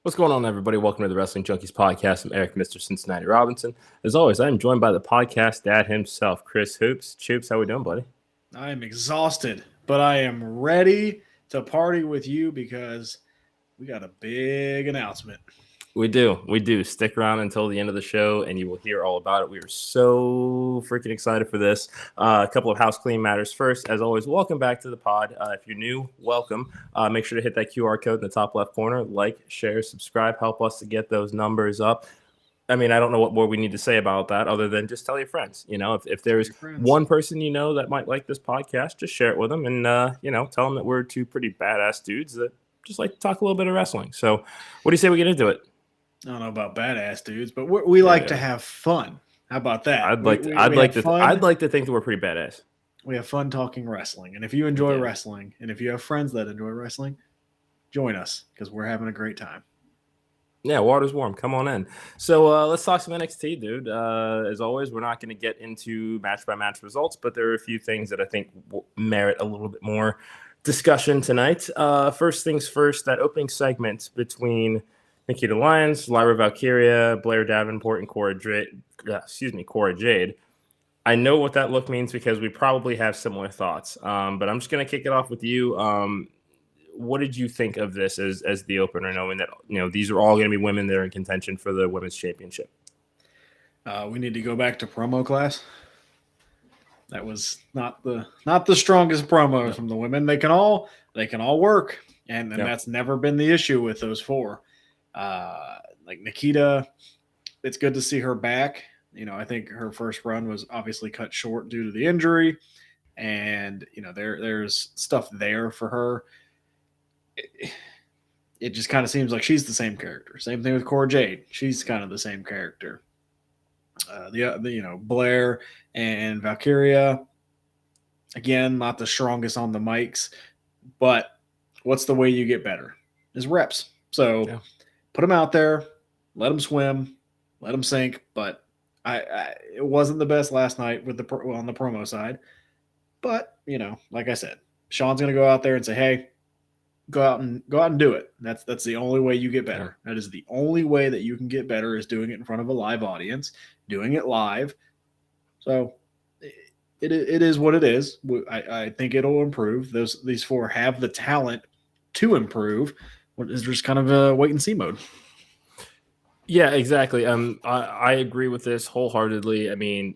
What's going on, everybody? Welcome to the Wrestling Junkies podcast. I'm Eric, Mr. Cincinnati Robinson. As always, I am joined by the podcast dad himself, Chris Hoops. Choops, how we doing, buddy? I am exhausted, but I am ready to party with you because we got a big announcement. We do. Stick around until the end of the show, and you will hear all about it. We are so freaking excited for this. A couple of house clean matters first. As always, welcome back to the pod. If you're new, welcome. Make sure to hit that QR code in the top left corner. Like, share, subscribe. Help us to get those numbers up. I mean, I don't know what more we need to say about that other than just tell your friends. You know, if there's one person you know that might like this podcast, just share it with them and, tell them that we're two pretty badass dudes that just like to talk a little bit of wrestling. So what do you say we get into it? I don't know about badass dudes, but we like to have fun. How about that? I'd like to think that we're pretty badass. We have fun talking wrestling. And if you enjoy wrestling and if you have friends that enjoy wrestling, join us because we're having a great time. Yeah, water's warm. Come on in. So let's talk some NXT, dude. As always, we're not going to get into match-by-match results, but there are a few things that I think will merit a little bit more discussion tonight. First things first, that opening segment between Nikita Lyons, Lyra Valkyria, Blair Davenport, and Cora Jade. I know what that look means because we probably have similar thoughts, but I'm just going to kick it off with you. What did you think of this as the opener, knowing that these are all going to be women that are in contention for the women's championship? We need to go back to promo class. That was not the strongest promo from the women. They can all work, and that's never been the issue with those four. Like Nikita, it's good to see her back. I think her first run was obviously cut short due to the injury, and there's stuff there for her. It just kind of seems like she's the same character. Same thing with Cora Jade. She's kind of the same character. Blair and Valkyria, again, not the strongest on the mics, but what's the way you get better? Is reps. So put them out there, let them swim, let them sink. But it wasn't the best last night on the promo side. But like I said, Sean's going to go out there and say, "Hey, go out and do it." That's the only way you get better. That is the only way that you can get better, is doing it in front of a live audience, doing it live. So it is what it is. I think it'll improve. These four have the talent to improve. It's just kind of a wait and see mode. Yeah, exactly. I agree with this wholeheartedly. I mean,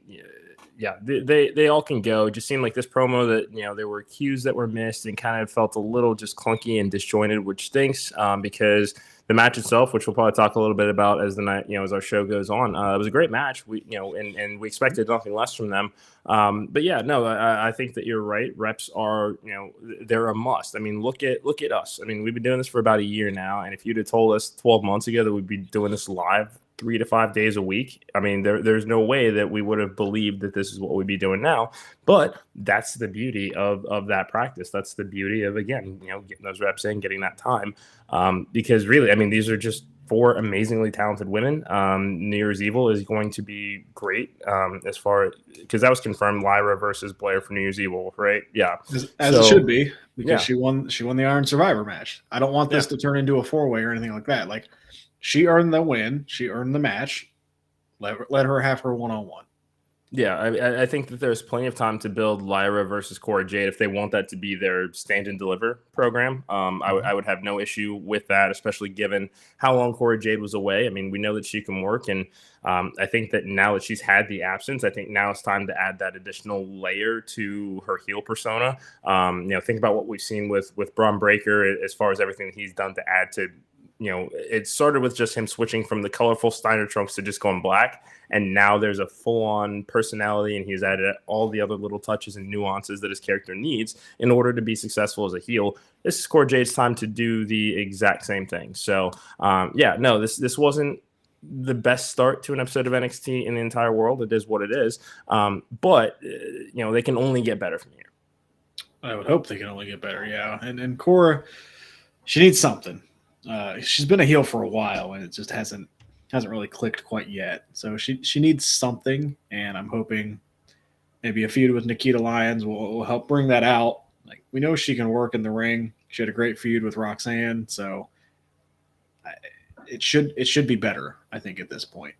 they all can go. It just seemed like this promo that, there were cues that were missed and kind of felt a little just clunky and disjointed, which stinks because the match itself, which we'll probably talk a little bit about as the night, as our show goes on, it was a great match. And we expected nothing less from them. But yeah, no, I think that you're right. Reps are, they're a must. I mean, look at us. I mean, we've been doing this for about a year now. And if you'd have told us 12 months ago that we'd be doing this live 3 to 5 days a week, I mean, there's no way that we would have believed that this is what we'd be doing now. But that's the beauty of that practice. That's the beauty of, again, getting those reps in, getting that time. Because really, I mean, these are just four amazingly talented women. New Year's Evil is going to be great because that was confirmed, Lyra versus Blair for New Year's Evil, right? Yeah. As it should be, because she won the Iron Survivor match. I don't want this to turn into a 4-way or anything like that. Like, she earned the win. She earned the match. Let her have her one-on-one. Yeah, I think that there's plenty of time to build Lyra versus Cora Jade if they want that to be their stand and deliver program. I would have no issue with that, especially given how long Cora Jade was away. I mean, we know that she can work, and I think that now that she's had the absence, I think now it's time to add that additional layer to her heel persona. Think about what we've seen with Braun Breaker as far as everything that he's done to add to. It started with just him switching from the colorful Steiner trunks to just going black. And now there's a full-on personality, and he's added all the other little touches and nuances that his character needs in order to be successful as a heel. This is Cora Jade's time to do the exact same thing. So, this wasn't the best start to an episode of NXT in the entire world. It is what it is. But they can only get better from here. I would hope they can only get better, yeah. And Cora, she needs something. She's been a heel for a while, and it just hasn't really clicked quite yet. So she needs something, and I'm hoping maybe a feud with Nikita Lyons will help bring that out. Like, we know she can work in the ring. She had a great feud with Roxanne, so it should be better, I think, at this point.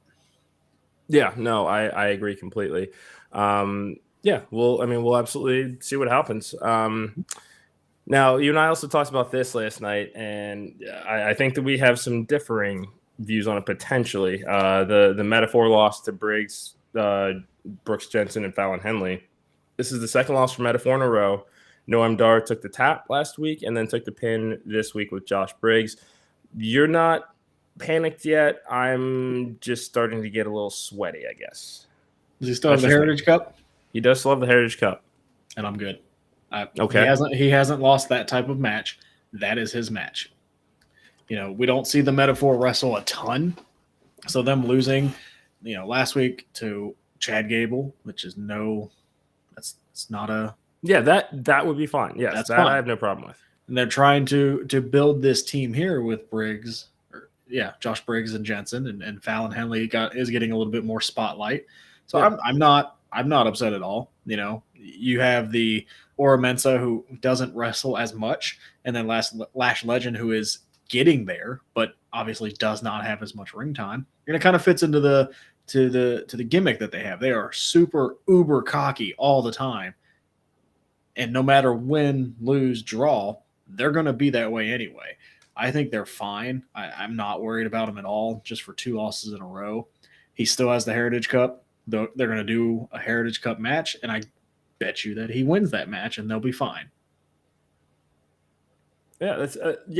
Yeah, no, I agree completely. Yeah, we'll absolutely see what happens. Now, you and I also talked about this last night, and I think that we have some differing views on it potentially. The Metaphor loss to Briggs, Brooks Jensen, and Fallon Henley. This is the second loss for Metaphor in a row. Noam Dar took the tap last week and then took the pin this week with Josh Briggs. You're not panicked yet. I'm just starting to get a little sweaty, I guess. Does he still have the Heritage Cup? He does still have the Heritage Cup. And I'm good. Okay. He hasn't lost that type of match. That is his match. We don't see the Metaphor wrestle a ton. So them losing, last week to Chad Gable, which is it's not a. Yeah, that would be fine. Yes, that's that fine. I have no problem with. And they're trying to build this team here with Briggs, Josh Briggs and Jensen, and Fallon Henley is getting a little bit more spotlight. So yeah. I'm not upset at all. You have the Ora Mensa who doesn't wrestle as much, and then Lash Legend who is getting there, but obviously does not have as much ring time. And it kind of fits into the gimmick that they have. They are super uber cocky all the time. And no matter win, lose, draw, they're going to be that way anyway. I think they're fine. I'm not worried about them at all, just for 2 losses in a row. He still has the Heritage Cup. They're going to do a Heritage Cup match, and I bet you that he wins that match, and they'll be fine. Yeah,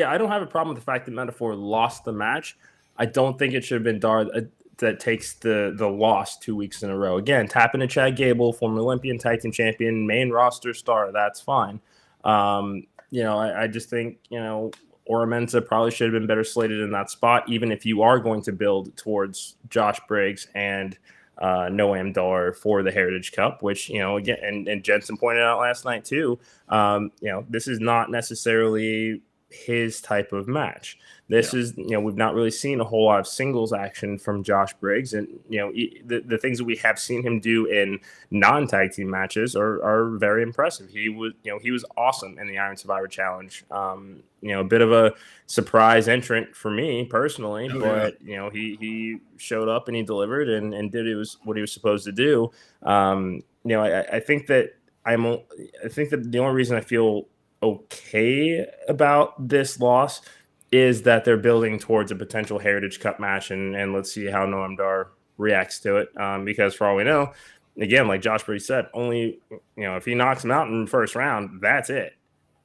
I don't have a problem with the fact that Metaphor lost the match. I don't think it should have been Dar that takes the loss 2 weeks in a row. Again, tapping to Chad Gable, former Olympian, tag team champion, main roster star. That's fine. I just think, Ora Mensa probably should have been better slated in that spot, even if you are going to build towards Josh Briggs and Noam Dar for the Heritage Cup, which, again, and Jensen pointed out last night too, this is not necessarily his type of match. This is, we've not really seen a whole lot of singles action from Josh Briggs. And, the things that we have seen him do in non-tag team matches are very impressive. He was awesome in the Iron Survivor Challenge. A bit of a surprise entrant for me personally, but he showed up and he delivered and did what he was supposed to do. I think that the only reason I feel okay about this loss is that they're building towards a potential Heritage Cup match, and let's see how Noam Dar reacts to it. Because for all we know, again, like Josh Briggs said, only if he knocks him out in the first round, that's it.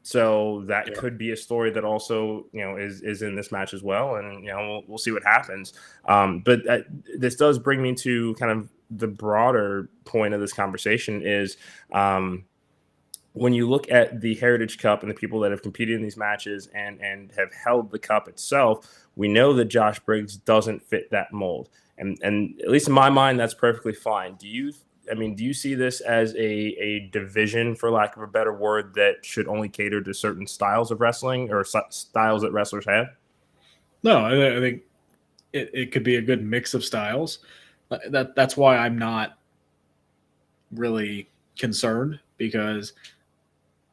So that could be a story that also is in this match as well, and we'll see what happens. But this does bring me to kind of the broader point of this conversation is. When you look at the Heritage Cup and the people that have competed in these matches and have held the cup itself, we know that Josh Briggs doesn't fit that mold. And at least in my mind, that's perfectly fine. Do you see this as a division, for lack of a better word, that should only cater to certain styles of wrestling or styles that wrestlers have? No, I think it could be a good mix of styles. That's why I'm not really concerned, because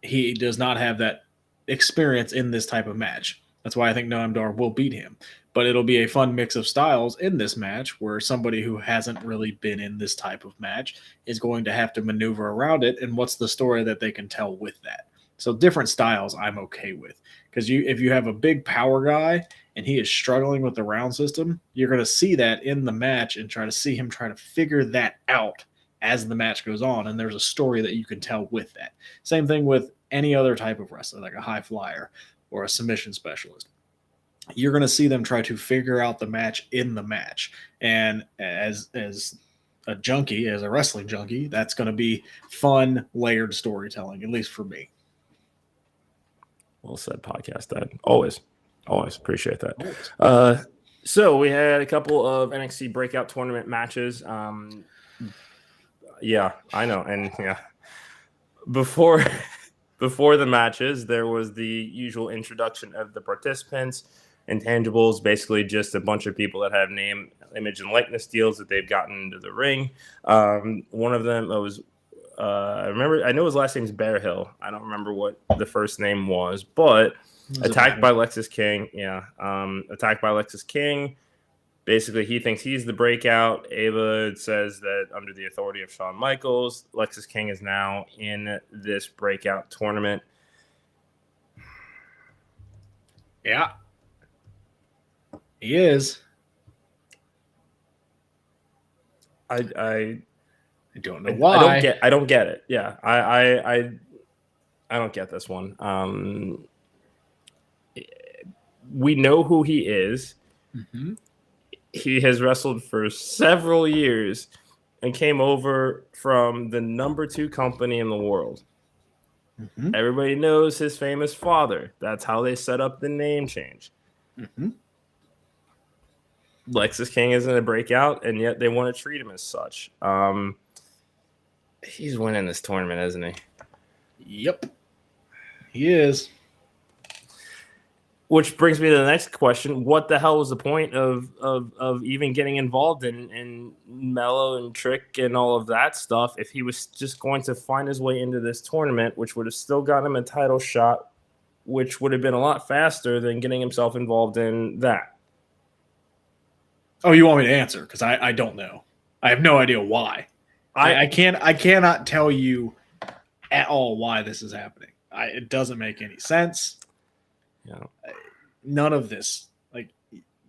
he does not have that experience in this type of match. That's why I think Noam Dar will beat him. But it'll be a fun mix of styles in this match where somebody who hasn't really been in this type of match is going to have to maneuver around it. And what's the story that they can tell with that? So different styles I'm okay with. Because if you have a big power guy and he is struggling with the round system, you're going to see that in the match and try to see him try to figure that out as the match goes on, and there's a story that you can tell with that. Same thing with any other type of wrestler, like a high flyer or a submission specialist. You're going to see them try to figure out the match in the match. And as a junkie, as a wrestling junkie, that's going to be fun, layered storytelling, at least for me. Well said, podcast dad. Always appreciate that. So we had a couple of NXT breakout tournament matches. Yeah, I know. And before the matches, there was the usual introduction of the participants. Intangibles, basically just a bunch of people that have name, image, and likeness deals that they've gotten into the ring. One of them was, I know his last name's Bear Hill. I don't remember what the first name was, but Attacked by Lexus King. Yeah. Attacked by Lexus King. Basically, he thinks he's the breakout. Ava says that under the authority of Shawn Michaels, Lexus King is now in this breakout tournament. Yeah. He is. I don't know why. I don't get it. Yeah. I don't get this one. We know who he is. Mm-hmm. He has wrestled for several years and came over from the number 2 company in the world. Mm-hmm. Everybody knows his famous father. That's how they set up the name change. Mm-hmm. Lexus King isn't a breakout, and yet they want to treat him as such. He's winning this tournament, isn't he? Yep. He is. Which brings me to the next question. What the hell was the point of even getting involved in Mello and Trick and all of that stuff if he was just going to find his way into this tournament, which would have still gotten him a title shot, which would have been a lot faster than getting himself involved in that? Oh, you want me to answer? Because I don't know. I have no idea why. I cannot tell you at all why this is happening. It doesn't make any sense. Yeah. None of this. Like,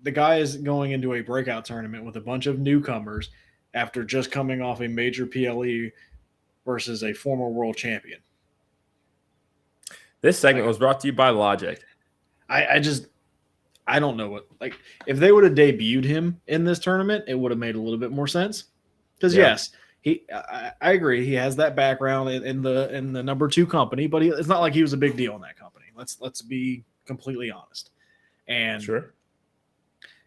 the guy is going into a breakout tournament with a bunch of newcomers after just coming off a major PLE versus a former world champion. This segment was brought to you by Logic. I don't know what, like, if they would have debuted him in this tournament, it would have made a little bit more sense. Because yes, I agree, he has that background in the number 2 company, but it's not like he was a big deal in that company. Let's be completely honest. And sure,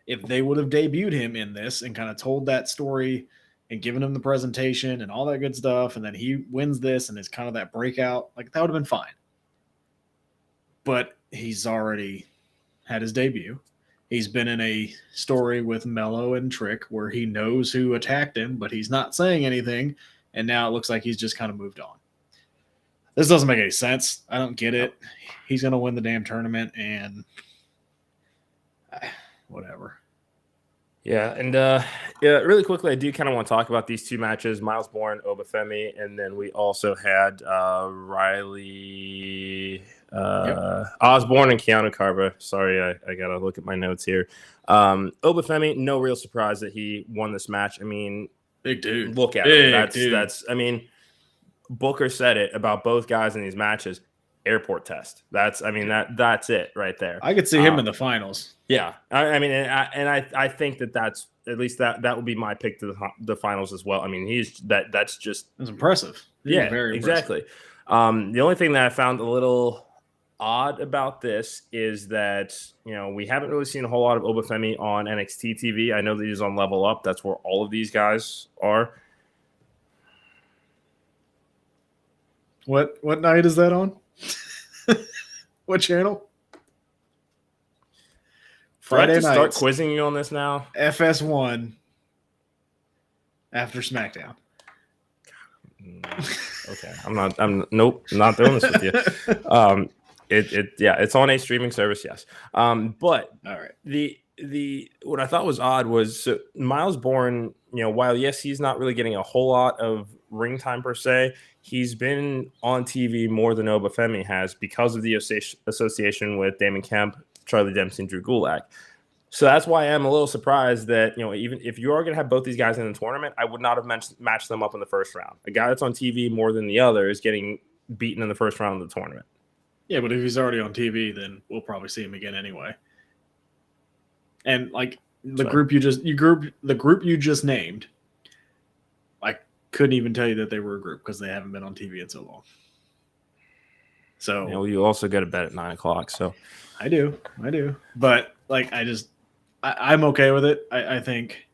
if they would have debuted him in this and kind of told that story and given him the presentation and all that good stuff, and then he wins this and is kind of that breakout, like, that would have been fine. But he's already had his debut. He's been in a story with Mello and Trick where he knows who attacked him, but he's not saying anything. And now it looks like he's just kind of moved on. This doesn't make any sense. I don't get it. He's going to win the damn tournament, and whatever. Yeah, and really quickly, I do kind of want to talk about these 2 matches: Miles Bourne, Obafemi, and then we also had Riley Osborne and Keanu Carver. Sorry, I got to look at my notes here. Obafemi, no real surprise that he won this match. I mean, big dude. Look at it. That's. I mean, Booker said it about both guys in these matches. Airport test. That's it right there. I could see him in the finals. Yeah, I think that's at least that would be my pick to the finals as well. I mean, that's impressive. Yeah, very exactly. The only thing that I found a little odd about this is that, you know, we haven't really seen a whole lot of Obafemi on NXT TV. I know that he's on Level Up. That's where all of these guys are. What night is that on? What channel? Friday night. Start quizzing you on this now. FS1 after SmackDown. Okay, I'm not doing this with you. It's on a streaming service, yes. But all right. The what I thought was odd was Miles Bourne, you know, while yes, he's not really getting a whole lot of ring time per se, he's been on TV more than Obafemi has because of the association with Damon Kemp, Charlie Dempsey, and Drew Gulak. So that's why I'm a little surprised that, you know, even if you are going to have both these guys in the tournament, I would not have matched them up in the first round. A guy that's on TV more than the other is getting beaten in the first round of the tournament. Yeah, but if he's already on TV, then we'll probably see him again anyway. And like the group you just named, I couldn't even tell you that they were a group because they haven't been on TV in so long. So, you know, you also go to bed at 9:00. So I do, but like I'm okay with it. I think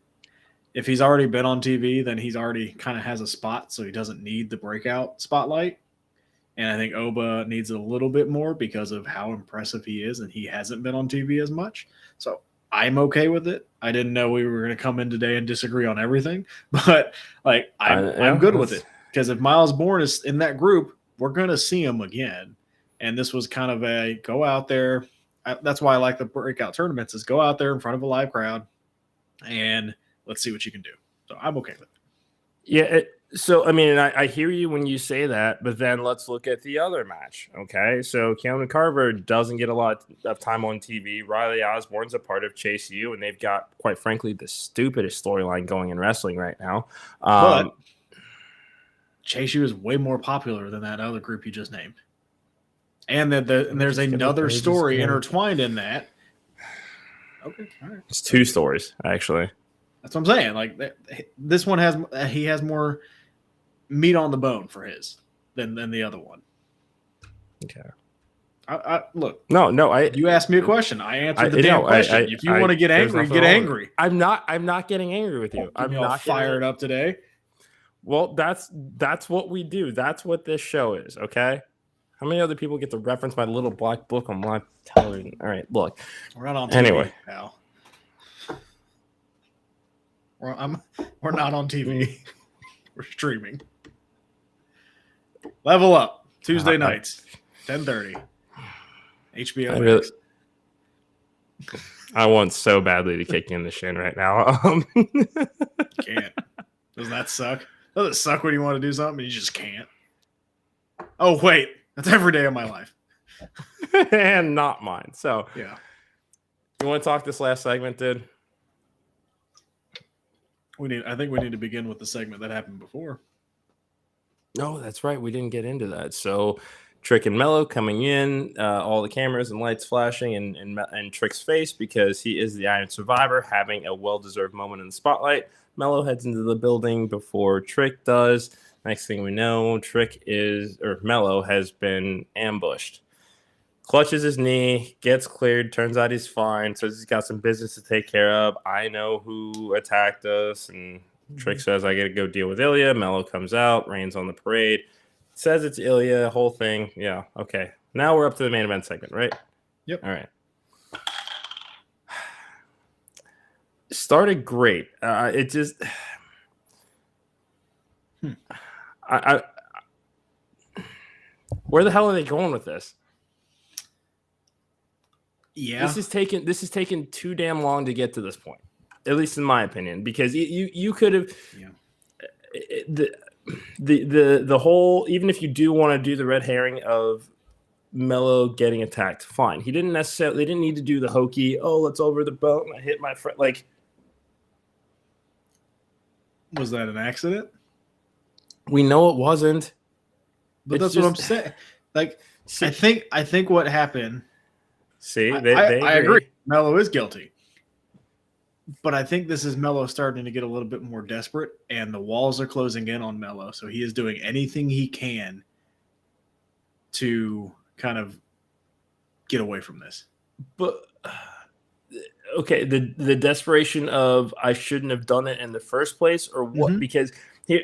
if he's already been on TV, then he's already kind of has a spot, so he doesn't need the breakout spotlight. And I think Oba needs it a little bit more because of how impressive he is, and he hasn't been on TV as much. So I'm okay with it. I didn't know we were going to come in today and disagree on everything, but like I'm good with it because if Miles Bourne is in that group, we're going to see him again. And this was kind of a go out there. That's why I like the breakout tournaments is go out there in front of a live crowd and let's see what you can do. So I'm okay with it. Yeah. So, I mean, I hear you when you say that, but then let's look at the other match. Okay. So, Cameron Carver doesn't get a lot of time on TV. Riley Osborne's a part of Chase U, and they've got, quite frankly, the stupidest storyline going in wrestling right now. But Chase U is way more popular than that other group you just named. And that there's another story intertwined in that. Okay. All right. It's 2 stories, actually. That's what I'm saying. Like this one has more meat on the bone for his than the other one. Okay. I look. No. You asked me a question. I answered the damn question. If you want to get angry, get angry. I'm not getting angry with you. I'm not fired up today. Well, that's what we do. That's what this show is. Okay. How many other people get to reference my little black book on live television? All right, look. We're not on TV, anyway, pal. We're not on TV. We're streaming. Level Up Tuesday nights, 10:30. HBO Max. I want so badly to kick you in the shin right now. Can't. Doesn't that suck? Does it suck when you want to do something and you just can't? Oh wait, that's every day of my life, and not mine. So yeah, you want to talk this last segment, dude? I think we need to begin with the segment that happened before. No, that's right. We didn't get into that. So Trick and Mello coming in, all the cameras and lights flashing in Trick's face because he is the Iron Survivor, having a well-deserved moment in the spotlight. Mello heads into the building before Trick does. Next thing we know, Mello has been ambushed. Clutches his knee, gets cleared, turns out he's fine, says he's got some business to take care of. I know who attacked us, and Trick says, I got to go deal with Ilya. Mello comes out, rains on the parade, says it's Ilya, whole thing. Yeah, okay. Now we're up to the main event segment, right? Yep. All right. Started great. It just... Where the hell are they going with this? Yeah, this is taking too damn long to get to this point, at least in my opinion, because you could have the whole, even if you do want to do the red herring of Mello getting attacked, fine. They didn't need to do the hokey, oh, let's over the boat and I hit my friend. Like, was that an accident? We know it wasn't. But that's what I'm saying. Like, I think what happened. See, I agree. Mello is guilty. But I think this is Mello starting to get a little bit more desperate, and the walls are closing in on Mello. So he is doing anything he can to kind of get away from this. But okay, the desperation of I shouldn't have done it in the first place, or what? Mm-hmm.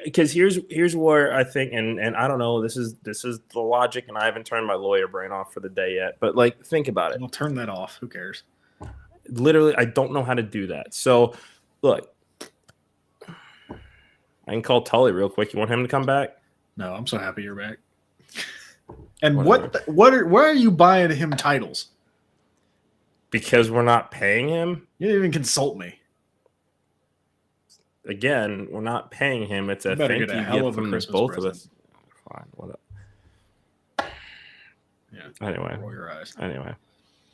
Because here's where I think, and I don't know, this is the logic, and I haven't turned my lawyer brain off for the day yet. But like, think about it. I'll turn that off. Who cares? Literally, I don't know how to do that. So, look, I can call Tully real quick. You want him to come back? No, I'm so happy you're back. And why are you buying him titles? Because we're not paying him. You didn't even consult me. Again, we're not paying him. It's a thank you gift from both of us. Fine, what up? Yeah. Anyway, roll your eyes. Anyway,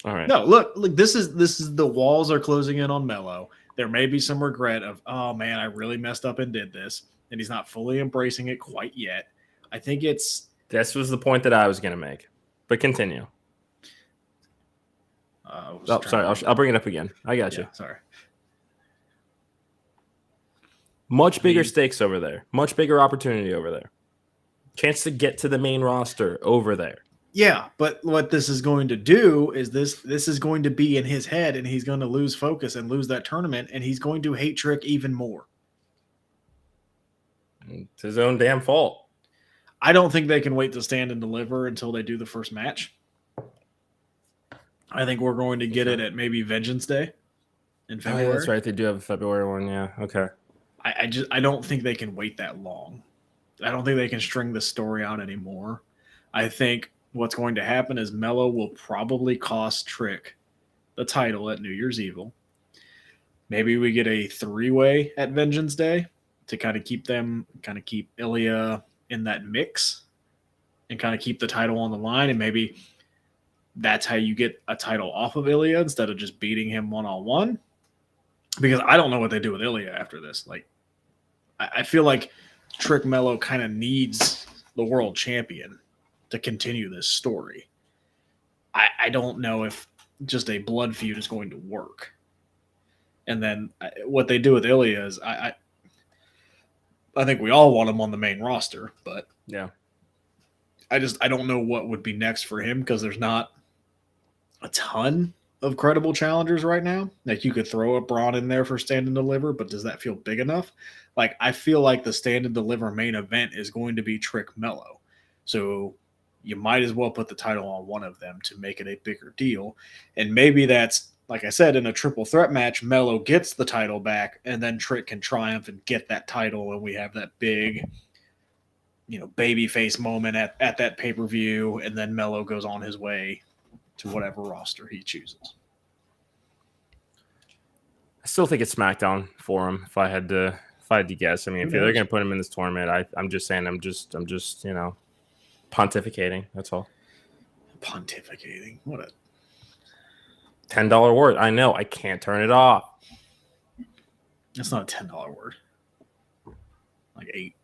all right. No, look. This is the walls are closing in on Mello. There may be some regret of, oh man, I really messed up and did this, and he's not fully embracing it quite yet. I think this was the point that I was going to make, but continue. Sorry. I'll bring it up again. I got you. Sorry. Much bigger stakes over there. Much bigger opportunity over there. Chance to get to the main roster over there. Yeah, but what this is going to do is this is going to be in his head, and he's going to lose focus and lose that tournament, and he's going to hate Trick even more. It's his own damn fault. I don't think they can wait to stand and deliver until they do the first match. I think we're going to get it at maybe Vengeance Day in February. Oh, that's right. They do have a February one. Yeah. Okay. I don't think they can wait that long. I don't think they can string the story out anymore. I think what's going to happen is Melo will probably cost Trick the title at New Year's Evil. Maybe we get a 3-way at Vengeance Day to kind of keep Ilya in that mix and kind of keep the title on the line. And maybe that's how you get a title off of Ilya instead of just beating him one-on-one. Because I don't know what they do with Ilya after this. Like, I feel like Trick Melo kind of needs the world champion to continue this story. I don't know if just a blood feud is going to work. And then what they do with Ilya is I think we all want him on the main roster, but yeah, I don't know what would be next for him because there's not a ton of credible challengers right now. Like you could throw a Braun in there for stand and deliver, but does that feel big enough? Like I feel like the stand and deliver main event is going to be Trick Melo. So you might as well put the title on one of them to make it a bigger deal. And maybe that's, like I said, in a triple threat match, Melo gets the title back and then Trick can triumph and get that title and we have that big, babyface moment at that pay-per-view, and then Melo goes on his way to whatever roster he chooses. I still think it's SmackDown for him. If I had to guess, I mean, if they're going to put him in this tournament, I'm just saying, I'm just pontificating. That's all. Pontificating. What a $10 word. I know. I can't turn it off. That's not a $10 word. Like 8.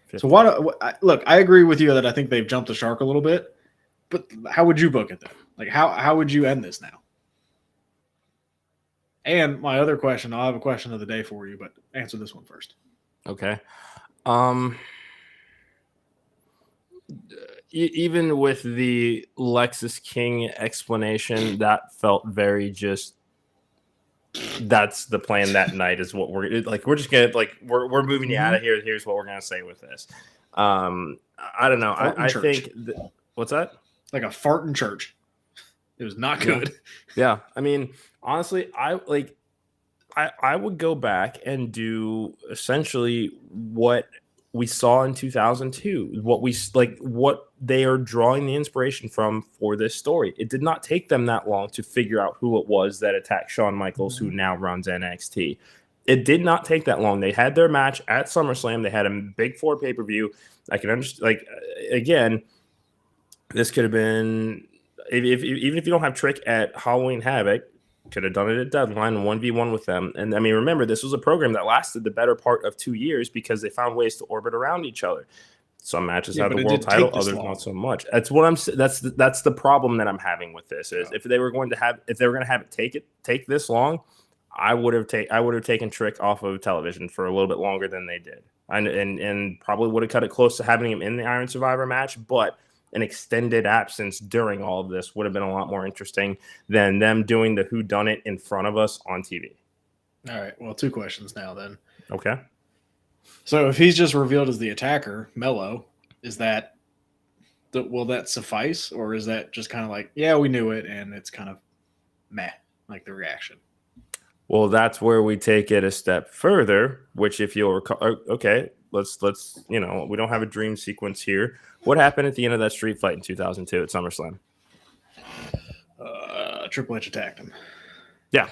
50. So look, I agree with you that I think they've jumped the shark a little bit. But how would you book it then? Like how would you end this now? And my other question, I'll have a question of the day for you, but answer this one first. Okay. Even with the Lexus King explanation, that felt very just. That's the plan that night. Is what we're like. We're just gonna we're moving you out of here. Here's what we're gonna say with this. I don't know. I think. What's that? Like a fart in church. It was not good. Yeah. I mean, honestly, I would go back and do essentially what we saw in 2002, what they are drawing the inspiration from for this story. It did not take them that long to figure out who it was that attacked Shawn Michaels, who now runs NXT. It did not take that long. They had their match at SummerSlam. They had a big 4 pay-per-view. I can understand, again, this could have been, even if you don't have Trick at Halloween Havoc, could have done it at Deadline and 1v1 with them. And I mean, remember, this was a program that lasted the better part of 2 years because they found ways to orbit around each other. Some matches have the world title, others not so much. That's what I'm. That's the problem that I'm having with this. Is if they were going to have it take this long, I would have taken Trick off of television for a little bit longer than they did, and probably would have cut it close to having him in the Iron Survivor match, but an extended absence during all of this would have been a lot more interesting than them doing the whodunit in front of us on TV. All right. Well, 2 questions now then. Okay. So if he's just revealed as the attacker, Melo, will that suffice? Or is that just kind of like, yeah, we knew it and it's kind of meh, like the reaction? Well, that's where we take it a step further, which if you'll recall, okay, let's we don't have a dream sequence here. What happened at the end of that street fight in 2002 at SummerSlam? Triple H attacked him. Yeah.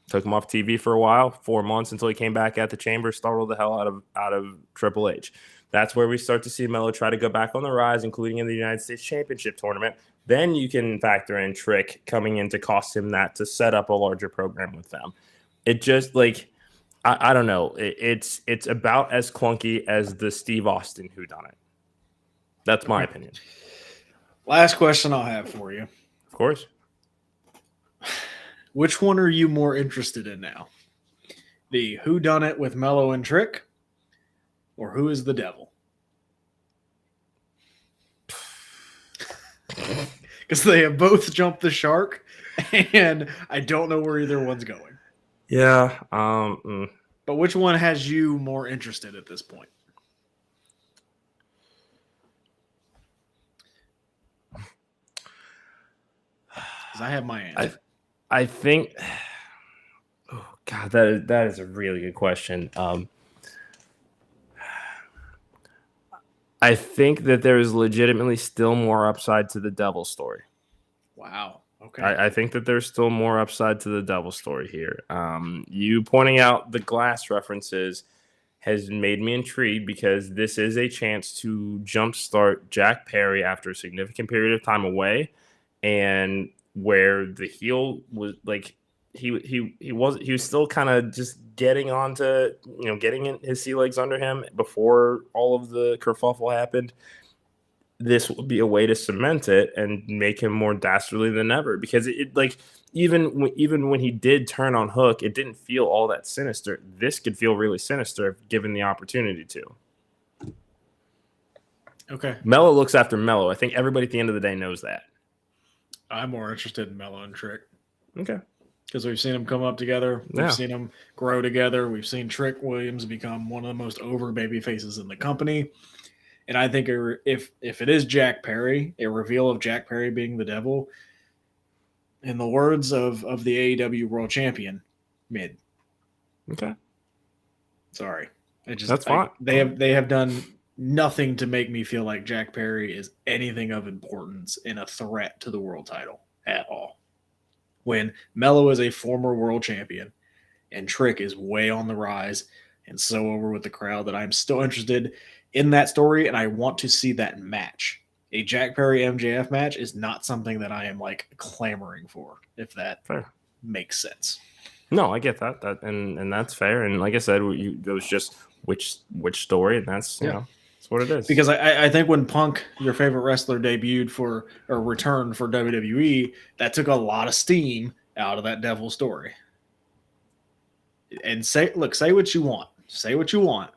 Took him off TV for a while, 4 months until he came back at the Chamber, startled the hell out of Triple H. That's where we start to see Melo try to go back on the rise, including in the United States Championship tournament. Then you can factor in Trick coming in to cost him that to set up a larger program with them. It just I don't know. It's about as clunky as the Steve Austin whodunit. That's my opinion. Last question I'll have for you. Of course. Which one are you more interested in now? The whodunit with Melo and Trick, or who is the devil? Because they have both jumped the shark, and I don't know where either one's going. Yeah. But which one has you more interested at this point? Because I have my answer. I think. Oh God, that is a really good question. I think that there is legitimately still more upside to the Devil story. Wow. Okay. I think that there's still more upside to the Devil story here. You pointing out the Glass references has made me intrigued because this is a chance to jumpstart Jack Perry after a significant period of time away, and where the heel was like he was still kind of just getting onto getting in his sea legs under him before all of the kerfuffle happened. This would be a way to cement it and make him more dastardly than ever because it like even when he did turn on Hook, it didn't feel all that sinister. This could feel really sinister if given the opportunity to. Okay. Mello looks after Mello. I think everybody at the end of the day knows that. I'm more interested in Mello and Trick. Okay. Because we've seen them come up together. We've seen them grow together. We've seen Trick Williams become one of the most over baby faces in the company. And I think if it is Jack Perry, a reveal of Jack Perry being the Devil, in the words of the AEW World Champion, mid. Okay. Sorry. That's fine. They have done nothing to make me feel like Jack Perry is anything of importance and a threat to the world title at all. When Mello is a former world champion and Trick is way on the rise and so over with the crowd that I'm still interested in that story, and I want to see that match. A Jack Perry MJF match is not something that I am like clamoring for, if that makes sense. No, I get that. And that's fair. And like I said, it was just which story, and that's that's what it is. Because I think when Punk, your favorite wrestler, debuted for or returned for WWE, that took a lot of steam out of that Devil story. And say what you want. Say what you want.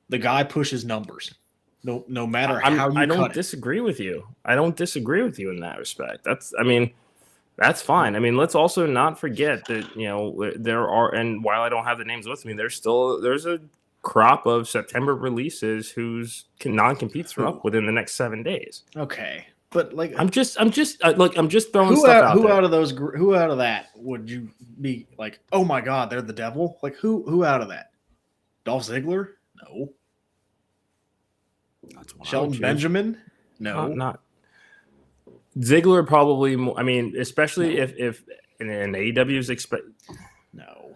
The guy pushes numbers. No matter how you I don't cut disagree with you. I don't disagree with you in that respect. That's fine. I mean, let's also not forget that, there are, and while I don't have the names with me, there's a crop of September releases whose non-competes are up within the next 7 days. Okay. But like I'm just throwing stuff out who there. Who out of that would you be like, oh my God, they're the Devil? Like who out of that? Dolph Ziggler? No. Shelton Benjamin? No. Not Ziggler probably more, I mean, especially if an AEW's No.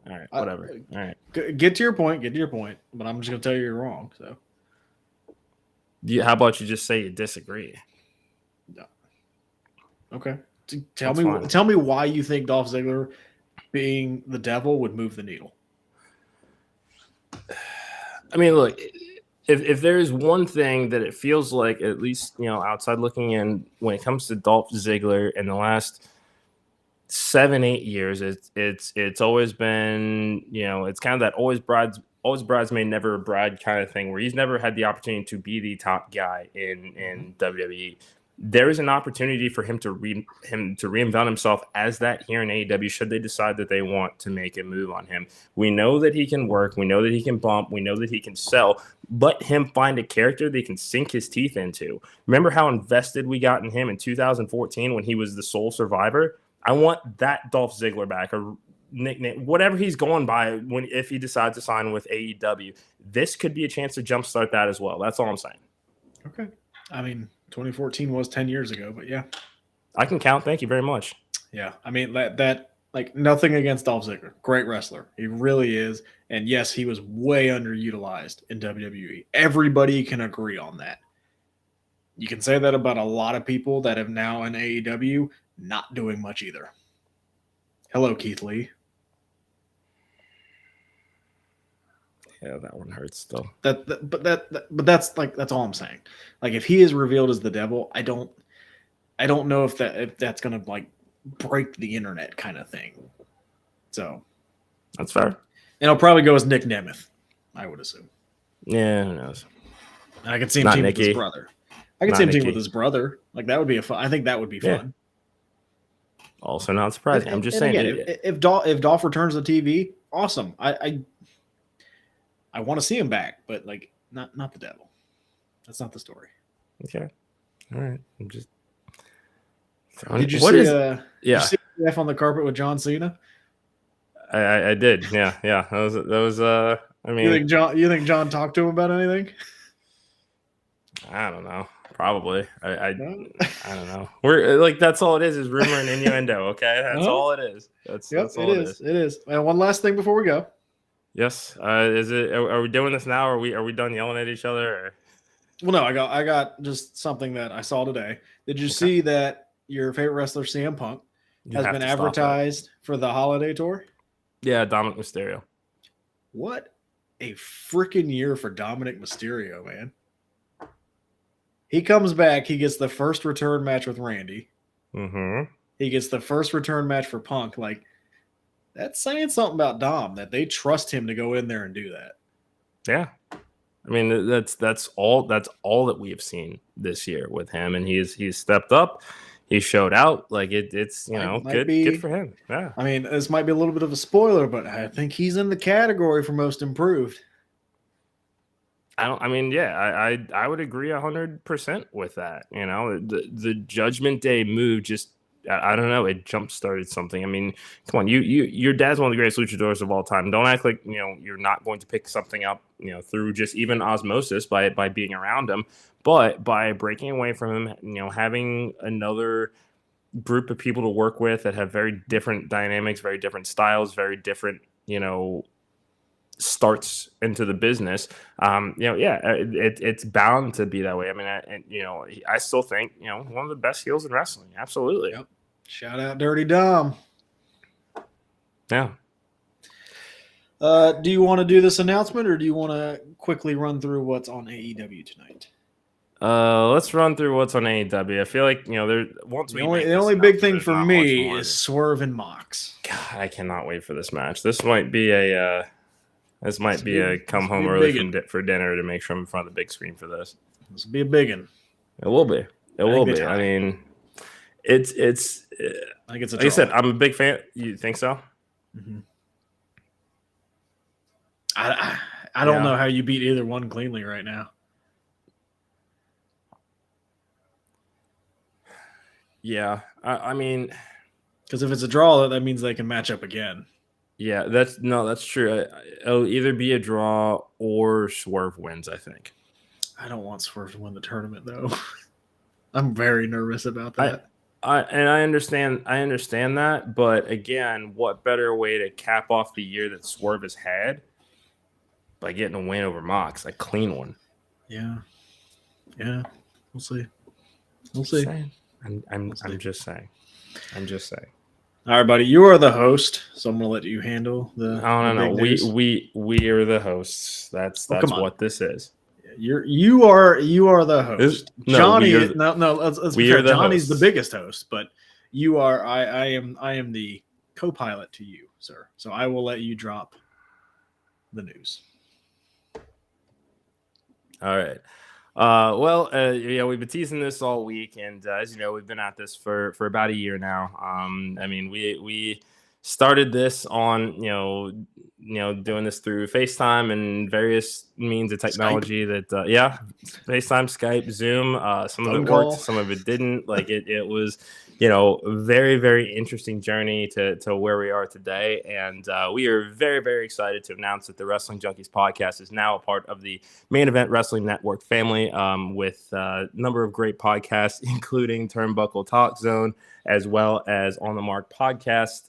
All right, whatever. All right. Get to your point, but I'm just going to tell you you're wrong, so. How about you just say you disagree? No. Okay. Tell me why you think Dolph Ziggler being the Devil would move the needle. I mean, look, if there is one thing that it feels like, at least outside looking in, when it comes to Dolph Ziggler in the last 7-8 years, it's always been it's kind of that always bridesmaid never a bride kind of thing, where he's never had the opportunity to be the top guy in WWE. There is an opportunity for him to reinvent himself as that here in AEW should they decide that they want to make a move on him. We know that he can work. We know that he can bump. We know that he can sell. But him find a character that he can sink his teeth into. Remember how invested we got in him in 2014 when he was the sole survivor? I want that Dolph Ziggler back, or nickname, whatever he's going by if he decides to sign with AEW. This could be a chance to jumpstart that as well. That's all I'm saying. Okay. I mean, 2014 was 10 years ago, but yeah. I can count. Thank you very much. Yeah. I mean, that like nothing against Dolph Ziggler. Great wrestler. He really is. And yes, he was way underutilized in WWE. Everybody can agree on that. You can say that about a lot of people that have now in AEW not doing much either. Hello, Keith Lee. Yeah, that one hurts still. But that's all I'm saying. Like, if he is revealed as the Devil, I don't know if that's gonna like break the internet kind of thing. So that's fair. And it'll probably go as Nick Nemeth, I would assume. Yeah, who knows? And I could see him team with his brother. I could see him team with his brother. Like, that would be I think that would be fun. Also not surprising. I'm just saying. Again, if Dolph returns to TV, awesome. I want to see him back, but like not the Devil. That's not the story. Okay. All right. I'm just. Did you see? Did you see F on the carpet with John Cena? I did. Yeah. That was. I mean, you think John talked to him about anything? I don't know. Probably. I No? don't know. We're like that's all it is rumor and innuendo. Okay, that's all it is. That's It all it is. is. It is. And one last thing before we go. Yes. Is it? Are we doing this now? Are we done yelling at each other? Or? Well, no, I got just something that I saw today. Did you Okay. see that your favorite wrestler CM Punk You has have been to stop that. advertised for the holiday tour? Yeah, Dominic Mysterio. What a freaking year for Dominic Mysterio, man. He comes back, he gets the first return match with Randy. Mm-hmm. He gets the first return match for Punk. Like, that's saying something about Dom that they trust him to go in there and do that. Yeah. I mean, that's all that we have seen this year with him, and he's stepped up. He showed out. Like it's good for him. Yeah. I mean, this might be a little bit of a spoiler, but I think he's in the category for most improved. I would agree 100% with that. The Judgment Day move just I don't know, it jump started something. I mean, come on, your dad's one of the greatest luchadors of all time. Don't act like you're not going to pick something up through just even osmosis by being around him, but by breaking away from him, having another group of people to work with that have very different dynamics, very different styles, very different starts into the business. It's bound to be that way. I mean, I still think one of the best heels in wrestling. Absolutely. Yep. Shout out Dirty Dom. Yeah. Do you want to do this announcement, or do you want to quickly run through what's on AEW tonight? Let's run through what's on AEW. I feel like there once the only big thing for me is Swerve and Mox. God, I cannot wait for this match. This might be a come home early for dinner to make sure I'm in front of the big screen for this. This will be a big one. It will be. It will be. I mean, it's. I think it's a like I said, I'm a big fan. You think so? Mm-hmm. I don't know how you beat either one cleanly right now. Yeah, I mean, because if it's a draw, that means they can match up again. Yeah, that's true. It'll either be a draw or Swerve wins, I think. I don't want Swerve to win the tournament, though. I'm very nervous about that. I understand that, but again, what better way to cap off the year that Swerve has had by getting a win over Mox, a clean one. Yeah. We'll see. I'm just saying. All right, buddy. You are the host, so I'm gonna let you handle the. No. We are the hosts. That's what this is. You are the host. Johnny. Let's be fair. Johnny's the biggest host, but you are. I am the co-pilot to you, sir. So I will let you drop the news. All right. We've been teasing this all week, and as you know, we've been at this for about a year now. I mean, we started this on doing this through FaceTime and various means of technology Skype. FaceTime, Skype, Zoom. Some of it worked, some of it didn't. Like it was very, very interesting journey to where we are today. And we are very, very excited to announce that the Wrestling Junkies podcast is now a part of the Main Event Wrestling Network family, with a number of great podcasts, including Turnbuckle Talk Zone, as well as On the Mark podcast.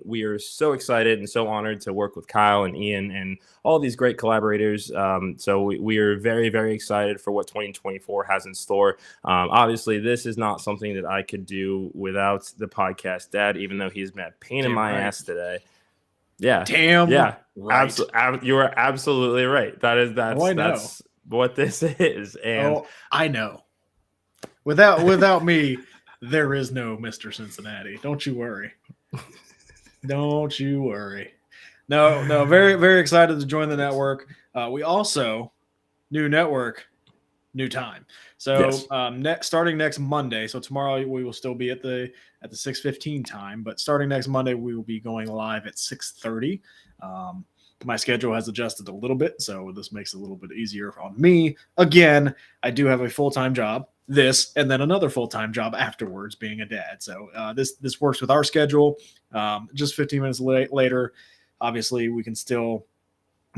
We are so excited and so honored to work with Kyle and Ian and all these great collaborators. So we are very, very excited for what 2024 has in store. Obviously, this is not something that I could do without the podcast dad, even though he's been a pain in my ass today. Yeah. Damn. Yeah. Right. You are absolutely right. That's what this is. And I know. Without me, there is no Mr. Cincinnati. Don't you worry. Don't you worry. No, very, very excited to join the network. We also, new network, new time. So yes. Starting next Monday, so tomorrow we will still be at the 6:15 time, but starting next Monday we will be going live at 6:30. My schedule has adjusted a little bit, so this makes it a little bit easier on me. Again, I do have a full-time job, and then another full-time job afterwards, being a dad. So this works with our schedule. Just 15 minutes later, obviously we can still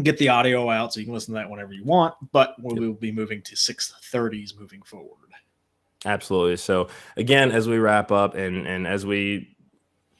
get the audio out so you can listen to that whenever you want. But we will be moving to 6:30s moving forward. Absolutely. So again, as we wrap up and as we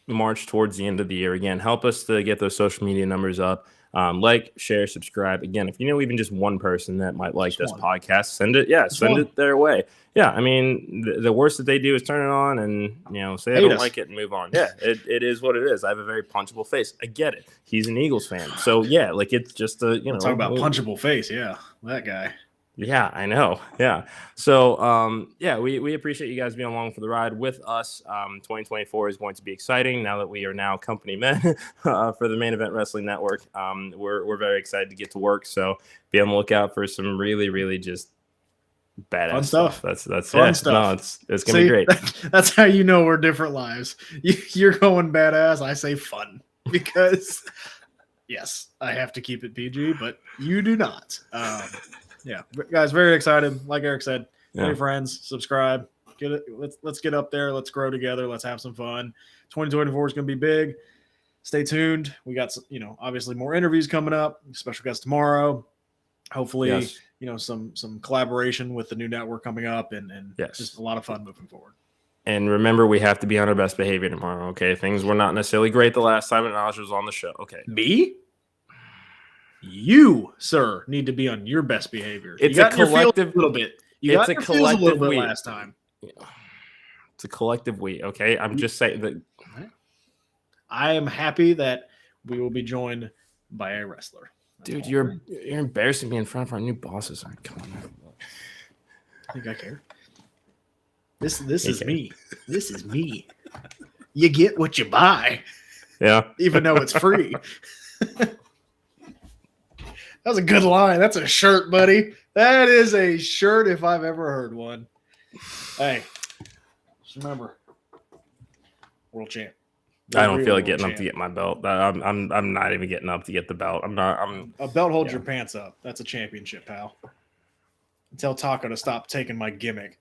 march towards the end of the year, again, help us to get those social media numbers up. Like, share, subscribe. Again, if you know even just one person that might like this podcast, send it. Yeah, send it their way. Yeah, I mean, the worst that they do is turn it on and say they don't like it and move on. Yeah, it is what it is. I have a very punchable face. I get it. He's an Eagles fan, so yeah, like it's just a talk about punchable face. Yeah, that guy. Yeah, I know. Yeah. So, we appreciate you guys being along for the ride with us. 2024 is going to be exciting now that we are now company men for the Main Event Wrestling Network. We're very excited to get to work. So be on the lookout for some really, really just badass fun stuff. That's fun stuff. No, it's going to be great. That's how you know we're different lives. You're going badass. I say fun because yes, I have to keep it PG, but you do not. Yeah, guys, very excited. Like Eric said, hey friends, subscribe. Get it. Let's get up there. Let's grow together. Let's have some fun. 2024 is going to be big. Stay tuned. We got some, obviously more interviews coming up. Special guest tomorrow. Hopefully, some collaboration with the new network coming up, and just a lot of fun moving forward. And remember, we have to be on our best behavior tomorrow. Okay, things were not necessarily great the last time Naj was on the show. Okay, me. You, sir, need to be on your best behavior. It's a collective little bit. It's a collective bit last time. It's a collective we. Okay, I'm just saying that. I am happy that we will be joined by a wrestler. Dude, you're embarrassing me in front of our new bosses. Come on. I think I care. This is me. This is me. You get what you buy. Yeah. Even though it's free. That was a good line. That's a shirt, buddy. That is a shirt if I've ever heard one. Hey, just remember, world champ. I don't feel like getting up to get my belt. I'm not even getting up to get the belt. A belt holds your pants up. That's a championship, pal. Tell Taco to stop taking my gimmick.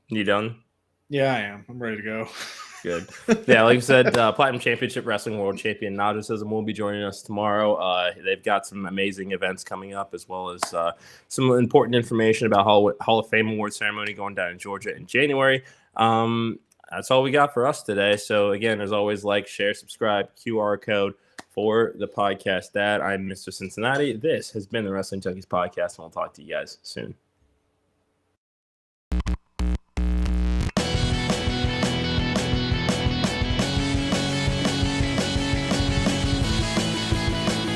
You done? Yeah, I am. I'm ready to go. Good. Yeah, like I said, Platinum Championship Wrestling World Champion Najdism will be joining us tomorrow. They've got some amazing events coming up, as well as some important information about Hall of Fame award ceremony going down in Georgia in January. That's all we got for us today. So again, as always, like, share, subscribe, QR code for the podcast. I'm Mr. Cincinnati. This has been the Wrestling Junkies podcast, and we'll talk to you guys soon.